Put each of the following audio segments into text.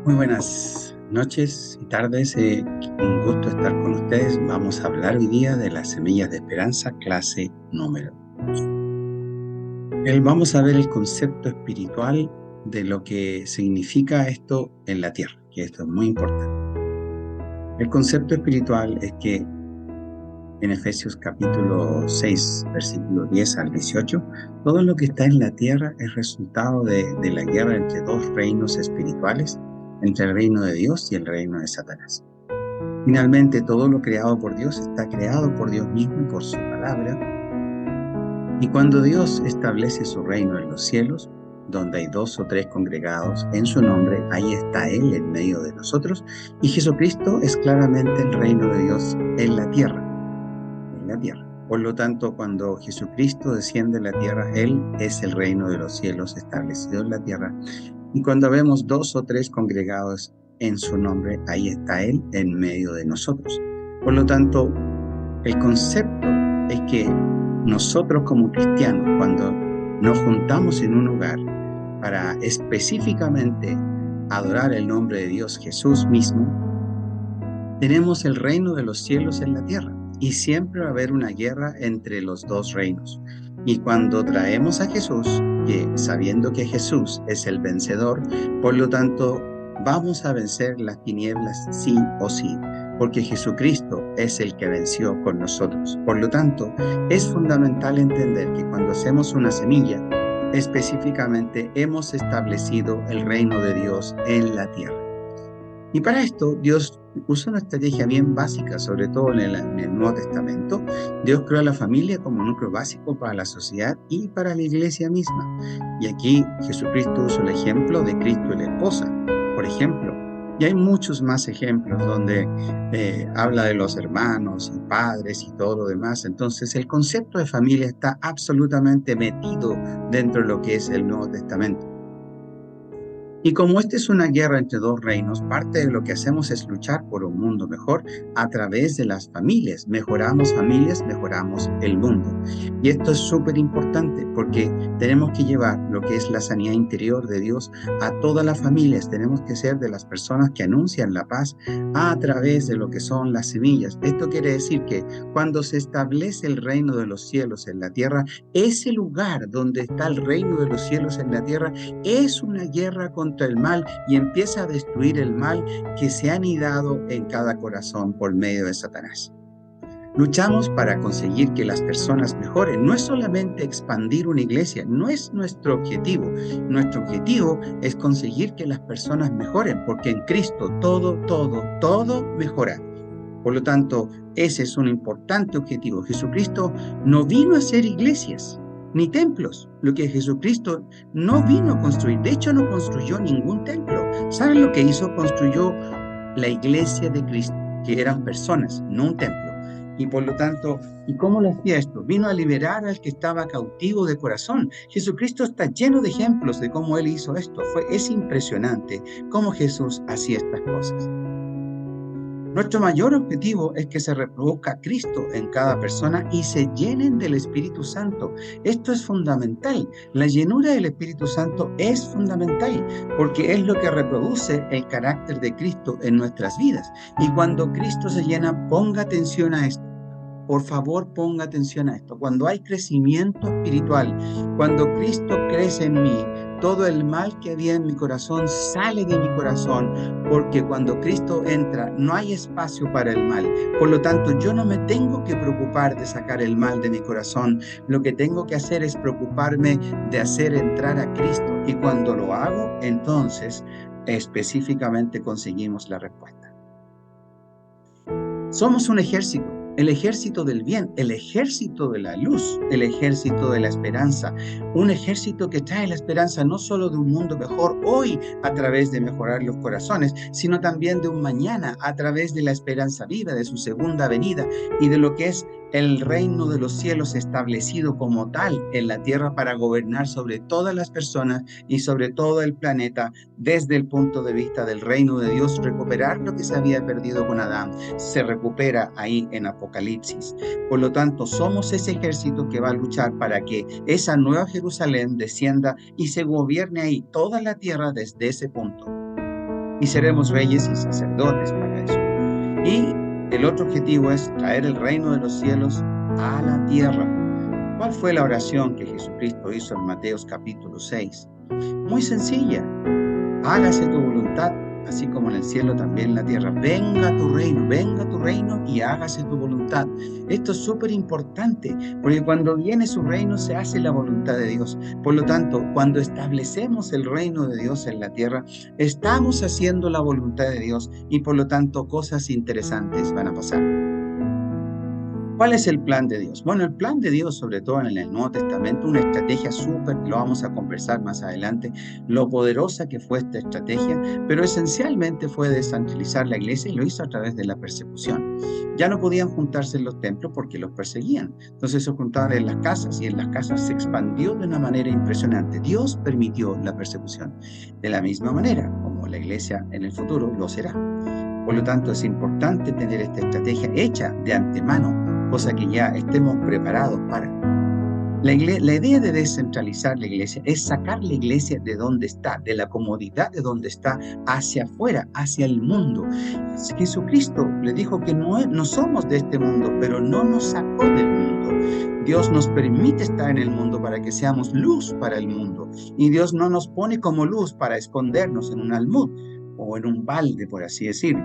Muy buenas noches y tardes. Un gusto estar con ustedes. Vamos a hablar hoy día de las semillas de esperanza, clase número 2. Vamos a ver el concepto espiritual de lo que significa esto en la tierra, que esto es muy importante. El concepto espiritual es que en Efesios capítulo 6, versículo 10 al 18, todo lo que está en la tierra es resultado de la guerra entre dos reinos espirituales, entre el reino de Dios y el reino de Satanás. Finalmente, todo lo creado por Dios está creado por Dios mismo y por su palabra. Y cuando Dios establece su reino en los cielos, donde hay 2 o 3 congregados en su nombre, ahí está Él en medio de nosotros. Y Jesucristo es claramente el reino de Dios en la tierra. Por lo tanto, cuando Jesucristo desciende a la tierra, Él es el reino de los cielos establecido en la tierra. Y cuando vemos 2 o 3 congregados en su nombre, ahí está Él en medio de nosotros. Por lo tanto, el concepto es que nosotros como cristianos, cuando nos juntamos en un lugar para específicamente adorar el nombre de Dios Jesús mismo, tenemos el reino de los cielos en la tierra. Y siempre va a haber una guerra entre los dos reinos. Y cuando traemos a Jesús, que sabiendo que Jesús es el vencedor, por lo tanto, vamos a vencer las tinieblas sí o sí, porque Jesucristo es el que venció con nosotros. Por lo tanto, es fundamental entender que cuando hacemos una semilla, específicamente hemos establecido el reino de Dios en la tierra. Y para esto, Dios usa una estrategia bien básica, sobre todo en el Nuevo Testamento. Dios creó a la familia como núcleo básico para la sociedad y para la iglesia misma. Y aquí Jesucristo usa el ejemplo de Cristo y la esposa, por ejemplo. Y hay muchos más ejemplos donde habla de los hermanos y padres y todo lo demás. Entonces, el concepto de familia está absolutamente metido dentro de lo que es el Nuevo Testamento. Y como esta es una guerra entre dos reinos, parte de lo que hacemos es luchar por un mundo mejor a través de las familias. Mejoramos familias, mejoramos el mundo. Y esto es súper importante porque tenemos que llevar lo que es la sanidad interior de Dios a todas las familias. Tenemos que ser de las personas que anuncian la paz a través de lo que son las semillas. Esto quiere decir que cuando se establece el reino de los cielos en la tierra, ese lugar donde está el reino de los cielos en la tierra es una guerra contra el mal y empieza a destruir el mal que se ha anidado en cada corazón por medio de Satanás. Luchamos para conseguir que las personas mejoren. No es solamente expandir una iglesia, no es nuestro objetivo. Nuestro objetivo es conseguir que las personas mejoren, porque en Cristo todo mejora. Por lo tanto, ese es un importante objetivo. Jesucristo no vino a hacer iglesias ni templos. Lo que Jesucristo no vino a construir. De hecho, no construyó ningún templo. ¿Saben lo que hizo? Construyó la iglesia de Cristo, que eran personas, no un templo. Y por lo tanto, ¿y cómo lo hacía esto? Vino a liberar al que estaba cautivo de corazón. Jesucristo está lleno de ejemplos de cómo Él hizo esto. Es impresionante cómo Jesús hacía estas cosas. Nuestro mayor objetivo es que se reproduzca Cristo en cada persona y se llenen del Espíritu Santo. Esto es fundamental. La llenura del Espíritu Santo es fundamental porque es lo que reproduce el carácter de Cristo en nuestras vidas. Y cuando Cristo se llena, ponga atención a esto. Por favor, ponga atención a esto. Cuando hay crecimiento espiritual, cuando Cristo crece en mí, todo el mal que había en mi corazón sale de mi corazón, porque cuando Cristo entra, no hay espacio para el mal. Por lo tanto, yo no me tengo que preocupar de sacar el mal de mi corazón. Lo que tengo que hacer es preocuparme de hacer entrar a Cristo. Y cuando lo hago, entonces, específicamente conseguimos la respuesta. Somos un ejército. El ejército del bien, el ejército de la luz, el ejército de la esperanza, un ejército que trae la esperanza no solo de un mundo mejor hoy a través de mejorar los corazones, sino también de un mañana a través de la esperanza viva, de su segunda venida y de lo que es el reino de los cielos establecido como tal en la tierra para gobernar sobre todas las personas y sobre todo el planeta desde el punto de vista del reino de Dios, recuperar lo que se había perdido con Adán, se recupera ahí en Apocalipsis. Por lo tanto, somos ese ejército que va a luchar para que esa nueva Jerusalén descienda y se gobierne ahí toda la tierra desde ese punto. y seremos reyes y sacerdotes para eso. Y el otro objetivo es traer el reino de los cielos a la tierra. ¿Cuál fue la oración que Jesucristo hizo en Mateo capítulo 6? Muy sencilla. Hágase tu voluntad, así como en el cielo, también en la tierra. Venga tu reino y hágase tu voluntad. Esto es súper importante, porque cuando viene su reino se hace la voluntad de Dios. Por lo tanto, cuando establecemos el reino de Dios en la tierra, estamos haciendo la voluntad de Dios y por lo tanto cosas interesantes van a pasar. ¿Cuál es el plan de Dios? Bueno, el plan de Dios, sobre todo en el Nuevo Testamento, una estrategia súper, que lo vamos a conversar más adelante, lo poderosa que fue esta estrategia, pero esencialmente fue descentralizar la iglesia y lo hizo a través de la persecución. Ya no podían juntarse en los templos porque los perseguían. Entonces se juntaban en las casas y en las casas se expandió de una manera impresionante. Dios permitió la persecución. De la misma manera como la iglesia en el futuro lo será. Por lo tanto, es importante tener esta estrategia hecha de antemano, cosa que ya estemos preparados para. La idea de descentralizar la iglesia es sacar la iglesia de donde está, de la comodidad de donde está, hacia afuera, hacia el mundo. Jesucristo le dijo que no somos de este mundo, pero no nos sacó del mundo. Dios nos permite estar en el mundo para que seamos luz para el mundo. Y Dios no nos pone como luz para escondernos en un almud o en un balde, por así decirlo,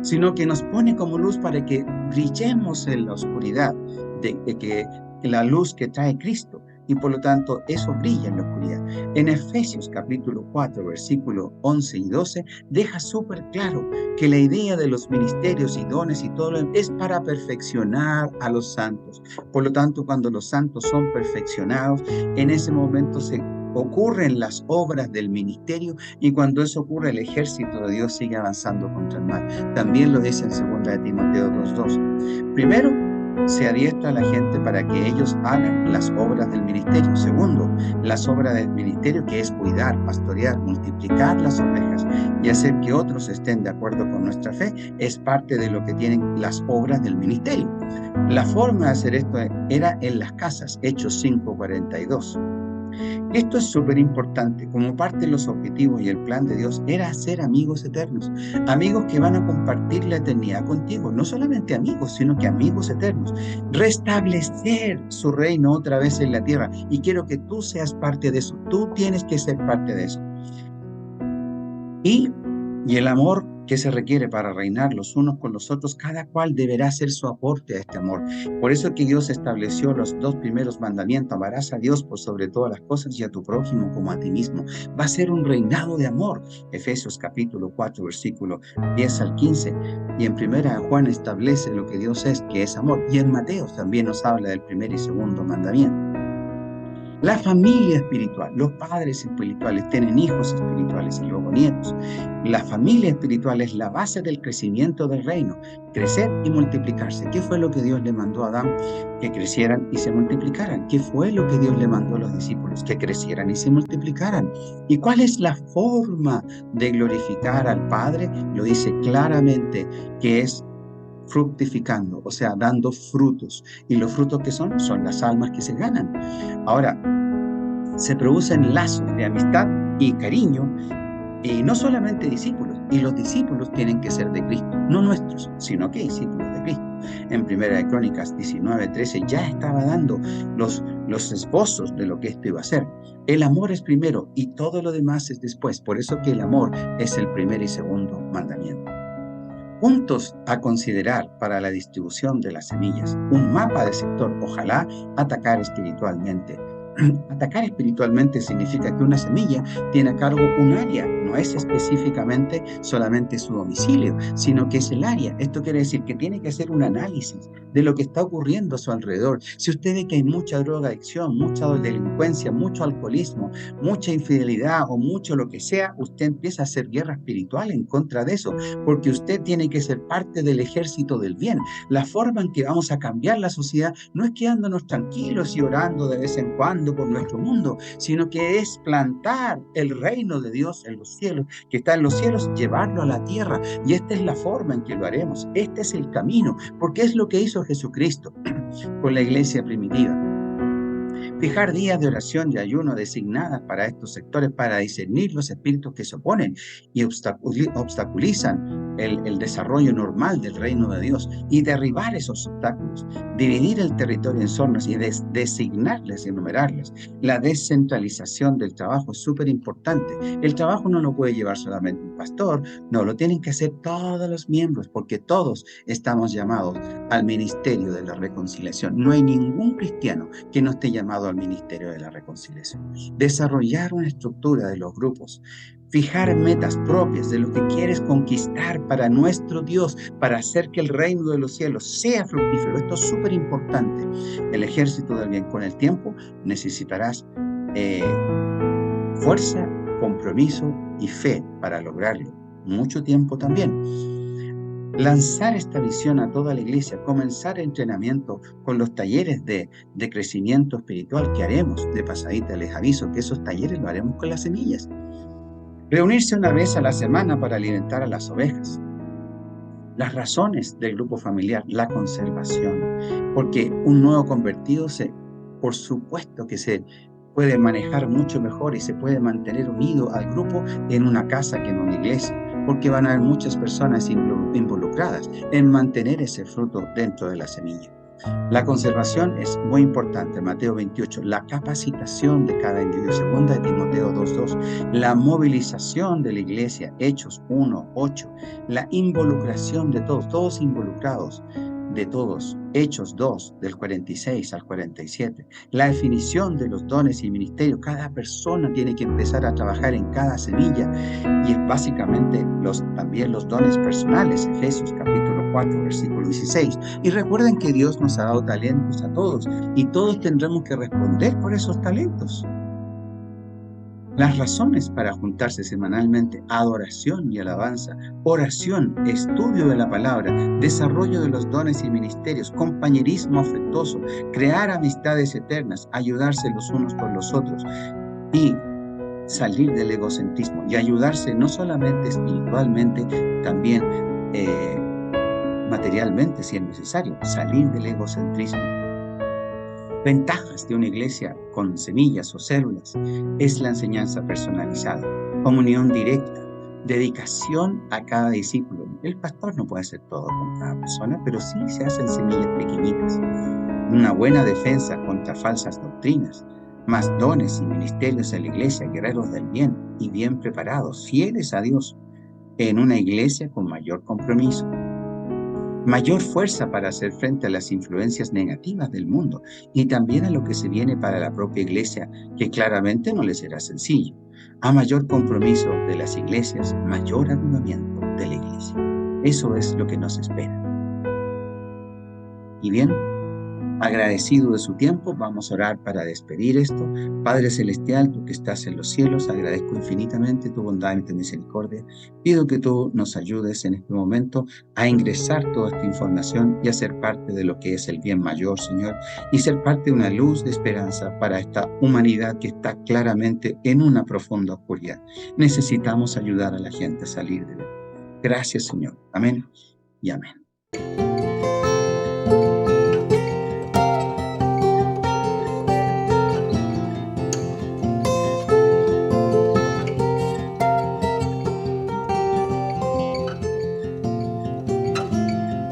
sino que nos pone como luz para que brillemos en la oscuridad, de que la luz que trae Cristo, y por lo tanto eso brilla en la oscuridad. En Efesios capítulo 4, versículo 11 y 12, deja súper claro que la idea de los ministerios y dones y todo es para perfeccionar a los santos. Por lo tanto, cuando los santos son perfeccionados, en ese momento ocurren las obras del ministerio, y cuando eso ocurre el ejército de Dios sigue avanzando contra el mal. También lo dice en 2 de Timoteo 2:2. Primero, se adiestra a la gente para que ellos hagan las obras del ministerio. Segundo, las obras del ministerio, que es cuidar, pastorear, multiplicar las ovejas y hacer que otros estén de acuerdo con nuestra fe, es parte de lo que tienen las obras del ministerio. La forma de hacer esto era en las casas, Hechos 5:42. Esto es súper importante. Como parte de los objetivos y el plan de Dios era hacer amigos eternos, amigos que van a compartir la eternidad contigo, no solamente amigos, sino que amigos eternos. Restablecer su reino otra vez en la tierra, y quiero que tú seas parte de eso. Tú tienes que ser parte de eso. Y el amor que se requiere para reinar los unos con los otros, cada cual deberá hacer su aporte a este amor. Por eso es que Dios estableció los 2 primeros mandamientos: amarás a Dios por sobre todas las cosas y a tu prójimo como a ti mismo. Va a ser un reinado de amor. Efesios capítulo 4, versículo 10 al 15. Y en 1 Juan establece lo que Dios es, que es amor. Y en Mateo también nos habla del primer y segundo mandamiento. La familia espiritual, los padres espirituales tienen hijos espirituales y luego nietos. La familia espiritual es la base del crecimiento del reino, crecer y multiplicarse. ¿Qué fue lo que Dios le mandó a Adán? Que crecieran y se multiplicaran. ¿Qué fue lo que Dios le mandó a los discípulos? Que crecieran y se multiplicaran. ¿Y cuál es la forma de glorificar al Padre? Lo dice claramente, que es fructificando, o sea, dando frutos. ¿Y los frutos que son? Son las almas que se ganan. Ahora, se producen lazos de amistad y cariño, y no solamente discípulos, y los discípulos tienen que ser de Cristo, no nuestros, sino que discípulos de Cristo. En 1 Crónicas 19:13 ya estaba dando los esbozos de lo que esto iba a ser. El amor es primero y todo lo demás es después. Por eso que el amor es el primer y segundo mandamiento. Puntos a considerar para la distribución de las semillas. Un mapa de sector. Ojalá atacar espiritualmente. Atacar espiritualmente significa que una semilla tiene a cargo un área. No es específicamente solamente su domicilio, sino que es el área. Esto quiere decir que tiene que hacer un análisis de lo que está ocurriendo a su alrededor. Si usted ve que hay mucha drogadicción, mucha delincuencia, mucho alcoholismo, mucha infidelidad o mucho lo que sea, usted empieza a hacer guerra espiritual en contra de eso, porque usted tiene que ser parte del ejército del bien. La forma en que vamos a cambiar la sociedad no es quedándonos tranquilos y orando de vez en cuando por nuestro mundo, sino que es plantar el reino de Dios en los cielos, que está en los cielos, llevarlo a la tierra. Y esta es la forma en que lo haremos. Este es el camino, porque es lo que hizo Jesucristo con la iglesia primitiva. Fijar días de oración y ayuno designadas para estos sectores para discernir los espíritus que se oponen y obstaculizan el desarrollo normal del reino de Dios y derribar esos obstáculos. Dividir el territorio en zonas y designarles y enumerarles. La descentralización del trabajo es súper importante. El trabajo no lo puede llevar solamente un pastor, no, lo tienen que hacer todos los miembros, porque todos estamos llamados al ministerio de la reconciliación. No hay ningún cristiano que no esté llamado al ministerio de la reconciliación. Desarrollar una estructura de los grupos. Fijar metas propias de lo que quieres conquistar para nuestro Dios, para hacer que el reino de los cielos sea fructífero. Esto es súper importante. El ejército del bien. Con el tiempo necesitarás fuerza, compromiso y fe para lograrlo. Mucho tiempo también. Lanzar esta visión a toda la iglesia, comenzar entrenamiento con los talleres de crecimiento espiritual que haremos. De pasadita les aviso que esos talleres lo haremos con las semillas. Reunirse una vez a la semana para alimentar a las ovejas. Las razones del grupo familiar, la conservación, porque un nuevo convertido por supuesto que se puede manejar mucho mejor y se puede mantener unido al grupo en una casa que en una iglesia, porque van a haber muchas personas involucradas en mantener ese fruto dentro de la semilla. La conservación es muy importante. Mateo 28, la capacitación de cada individuo. 2 de Timoteo 2:2, la movilización de la iglesia. Hechos 1:8, la involucración de todos involucrados, de todos. Hechos 2, del 46 al 47. La definición de los dones y ministerios. Cada persona tiene que empezar a trabajar en cada semilla. Y básicamente también los dones personales. Efesios capítulo 4, versículo 16. Y recuerden que Dios nos ha dado talentos a todos. Y todos tendremos que responder por esos talentos. Las razones para juntarse semanalmente: adoración y alabanza, oración, estudio de la palabra, desarrollo de los dones y ministerios, compañerismo afectuoso, crear amistades eternas, ayudarse los unos con los otros y salir del egocentrismo y ayudarse no solamente espiritualmente, también materialmente si es necesario, salir del egocentrismo. Ventajas de una iglesia con semillas o células es la enseñanza personalizada, comunión directa, dedicación a cada discípulo. El pastor no puede hacer todo con cada persona, pero sí se hacen semillas pequeñitas. Una buena defensa contra falsas doctrinas, más dones y ministerios en la iglesia, guerreros del bien y bien preparados, fieles a Dios, en una iglesia con mayor compromiso. Mayor fuerza para hacer frente a las influencias negativas del mundo y también a lo que se viene para la propia iglesia, que claramente no le será sencillo. A mayor compromiso de las iglesias, mayor avivamiento de la iglesia. Eso es lo que nos espera. Y bien, agradecido de su tiempo, vamos a orar para despedir esto. Padre Celestial, tú que estás en los cielos, agradezco infinitamente tu bondad y tu misericordia. Pido que tú nos ayudes en este momento a ingresar toda esta información y a ser parte de lo que es el bien mayor, Señor, y ser parte de una luz de esperanza para esta humanidad que está claramente en una profunda oscuridad. Necesitamos ayudar a la gente a salir de él. Gracias, Señor. Amén y amén.